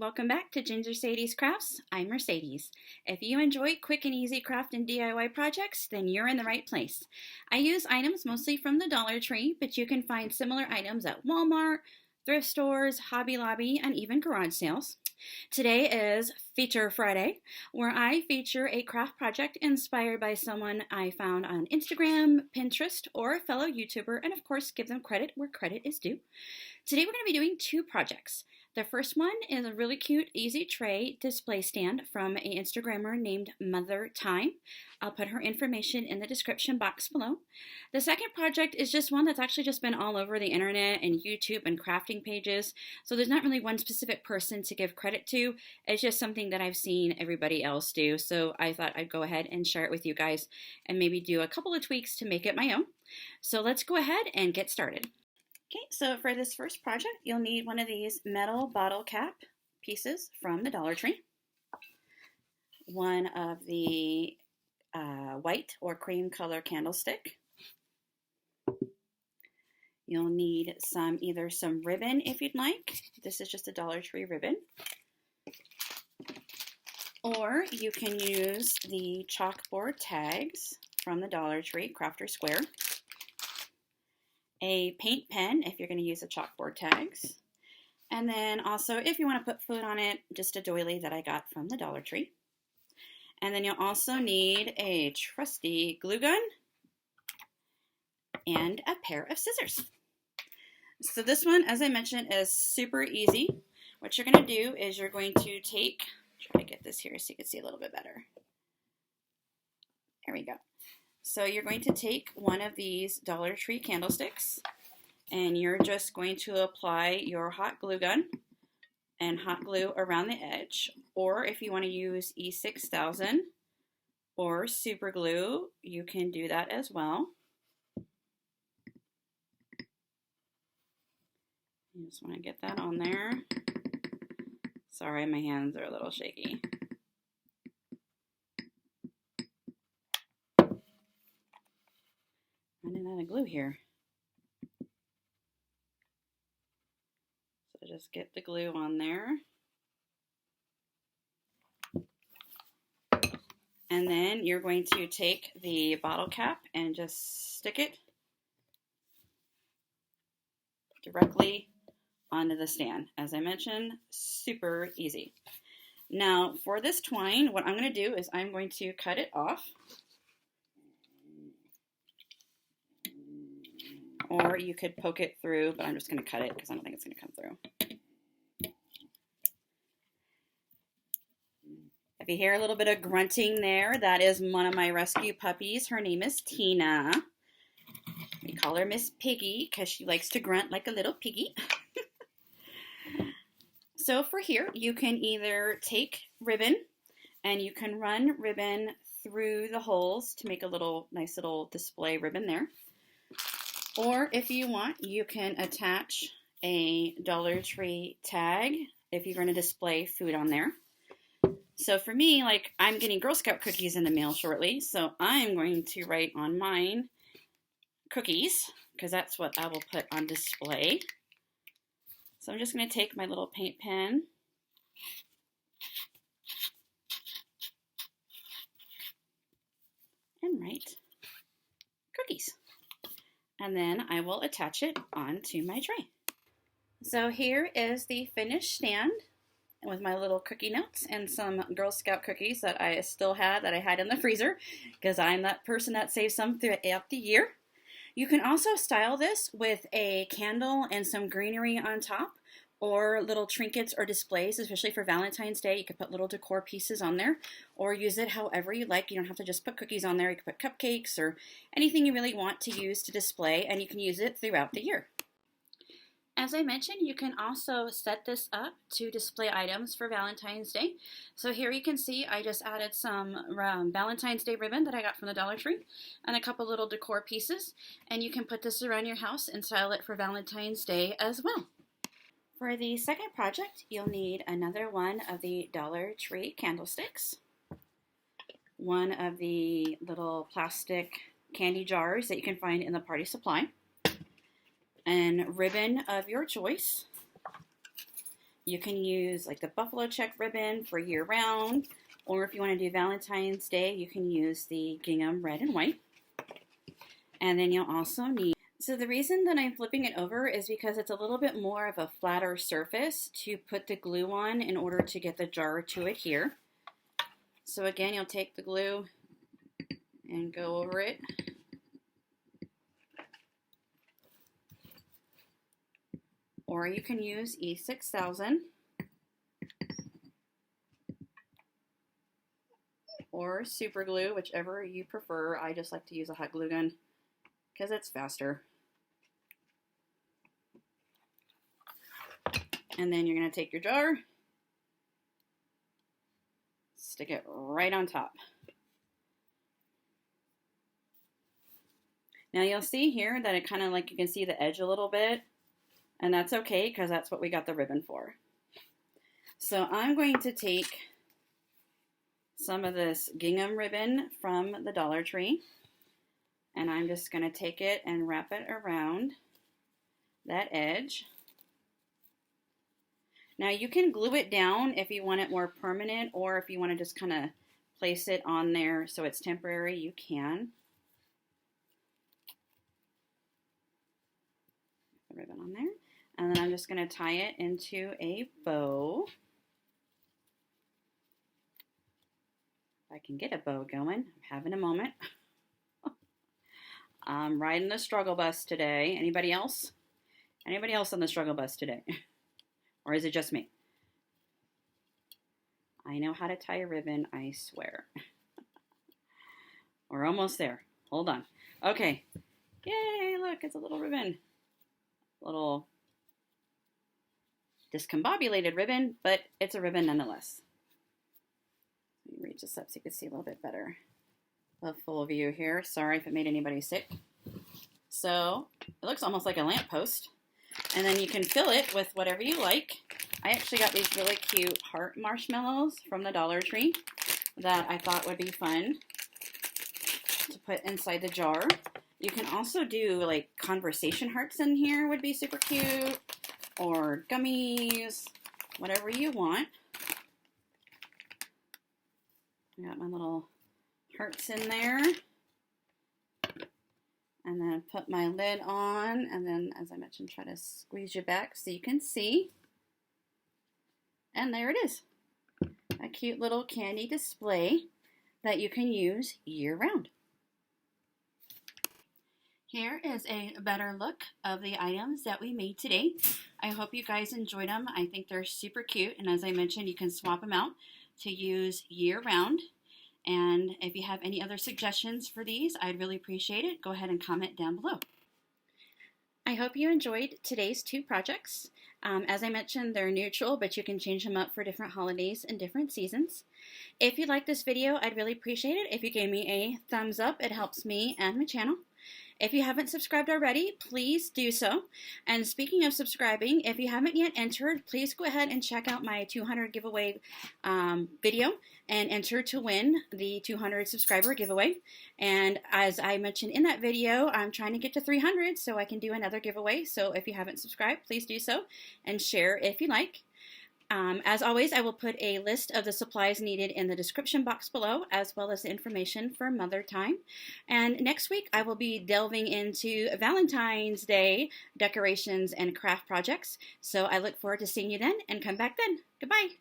welcome back to Ginger Sadie's Crafts. I'm Mercedes. If you enjoy quick and easy craft and DIY projects, then you're in the right place. I use items mostly from the Dollar Tree, but you can find similar items at Walmart, thrift stores, Hobby Lobby, and even garage sales. Today is Feature Friday, where I feature a craft project inspired by someone I found on Instagram, Pinterest, or a fellow YouTuber, and of course give them credit where credit is due. Today we're going to be doing two projects. The first one is a really cute, easy tray display stand from an Instagrammer named MotherThyme. I'll put her information in the description box below. The second project is just one that's actually just been all over the internet and YouTube and crafting pages, so there's not really one specific person to give credit to. It's just something that I've seen everybody else do, so I thought I'd go ahead and share it with you guys and maybe do a couple of tweaks to make it my own. So let's go ahead and get started. Okay, so for this first project, you'll need one of these Metal Botal Cap pieces from the Dollar Tree, one of the white or cream color candlestick. You'll need either some ribbon if you'd like. This is just a Dollar Tree ribbon. Or you can use the chalkboard tags from the Dollar Tree, Crafter Square. A paint pen if you're going to use the chalkboard tags. And then also, if you want to put food on it, just a doily that I got from the Dollar Tree. And then you'll also need a trusty glue gun and a pair of scissors. So this one, as I mentioned, is super easy. What you're going to do is you're going to try to get this here so you can see a little bit better. There we go. So you're going to take one of these Dollar Tree candlesticks and you're just going to apply your hot glue gun and hot glue around the edge. Or if you want to use E6000 or super glue, you can do that as well. You just want to get that on there. Sorry, my hands are a little shaky. Running out of glue here. So just get the glue on there. And then you're going to take the bottle cap and just stick it directly onto the stand. As I mentioned, super easy. Now for this twine, what I'm going to do is I'm going to cut it off. Or you could poke it through, but I'm just going to cut it because I don't think it's going to come through. If you hear a little bit of grunting there, that is one of my rescue puppies. Her name is Tina. We call her Miss Piggy because she likes to grunt like a little piggy. So for here, you can either take ribbon and you can run ribbon through the holes to make a nice little display ribbon there. Or if you want, you can attach a Dollar Tree tag if you're going to display food on there. So for me, I'm getting Girl Scout cookies in the mail shortly, so I'm going to write on mine cookies, because that's what I will put on display. So I'm just going to take my little paint pen and write cookies. And then I will attach it onto my tray. So here is the finished stand with my little cookie notes and some Girl Scout cookies that I still had that I had in the freezer because I'm that person that saves some throughout the year. You can also style this with a candle and some greenery on top or little trinkets or displays, especially for Valentine's Day. You could put little decor pieces on there or use it however you like. You don't have to just put cookies on there. You can put cupcakes or anything you really want to use to display, and you can use it throughout the year. As I mentioned, you can also set this up to display items for Valentine's Day. So here you can see I just added some Valentine's Day ribbon that I got from the Dollar Tree and a couple little decor pieces, and you can put this around your house and style it for Valentine's Day as well. For the second project, you'll need another one of the Dollar Tree candlesticks, one of the little plastic candy jars that you can find in the party supply, and ribbon of your choice. You can use like the buffalo check ribbon for year round, or if you want to do Valentine's Day, you can use the gingham red and white. And then you'll also need, so the reason that I'm flipping it over is because it's a little bit more of a flatter surface to put the glue on in order to get the jar to adhere. So again, you'll take the glue and go over it. Or you can use E6000 or super glue, whichever you prefer. I just like to use a hot glue gun because it's faster. And then you're going to take your jar, stick it right on top. Now you'll see here that it kind of like you can see the edge a little bit. And that's okay because that's what we got the ribbon for. So I'm going to take some of this gingham ribbon from the Dollar Tree, and I'm just going to take it and wrap it around that edge. Now you can glue it down if you want it more permanent, or if you want to just kind of place it on there so it's temporary, you can. Put the ribbon on there. And then I'm just going to tie it into a bow. If I can get a bow going, I'm having a moment. I'm riding the struggle bus today. Anybody else? Anybody else on the struggle bus today? Or is it just me? I know how to tie a ribbon, I swear. We're almost there. Hold on. Okay. Yay, look, it's a little ribbon. Little discombobulated ribbon, but it's a ribbon nonetheless. Let me reach this up so you can see a little bit better. A full view here. Sorry if it made anybody sick. So it looks almost like a lamppost. And then you can fill it with whatever you like. I actually got these really cute heart marshmallows from the Dollar Tree that I thought would be fun to put inside the jar. You can also do like conversation hearts in here, would be super cute. Or gummies, whatever you want. I got my little hearts in there. And then put my lid on, and then, as I mentioned, try to squeeze you back so you can see. And there it is. A cute little candy display that you can use year-round. Here is a better look of the items that we made today. I hope you guys enjoyed them. I think they're super cute, and as I mentioned, you can swap them out to use year-round. And if you have any other suggestions for these, I'd really appreciate it. Go ahead and comment down below. I hope you enjoyed today's two projects. As I mentioned, they're neutral, but you can change them up for different holidays and different seasons. If you like this video, I'd really appreciate it if you gave me a thumbs up. It helps me and my channel. If you haven't subscribed already, please do so. And speaking of subscribing, if you haven't yet entered, please go ahead and check out my 200 giveaway video and enter to win the 200 subscriber giveaway. And as I mentioned in that video, I'm trying to get to 300 so I can do another giveaway. So if you haven't subscribed, please do so and share if you like. As always, I will put a list of the supplies needed in the description box below, as well as the information for MotherThyme. And next week, I will be delving into Valentine's Day decorations and craft projects. So I look forward to seeing you then, and come back then. Goodbye.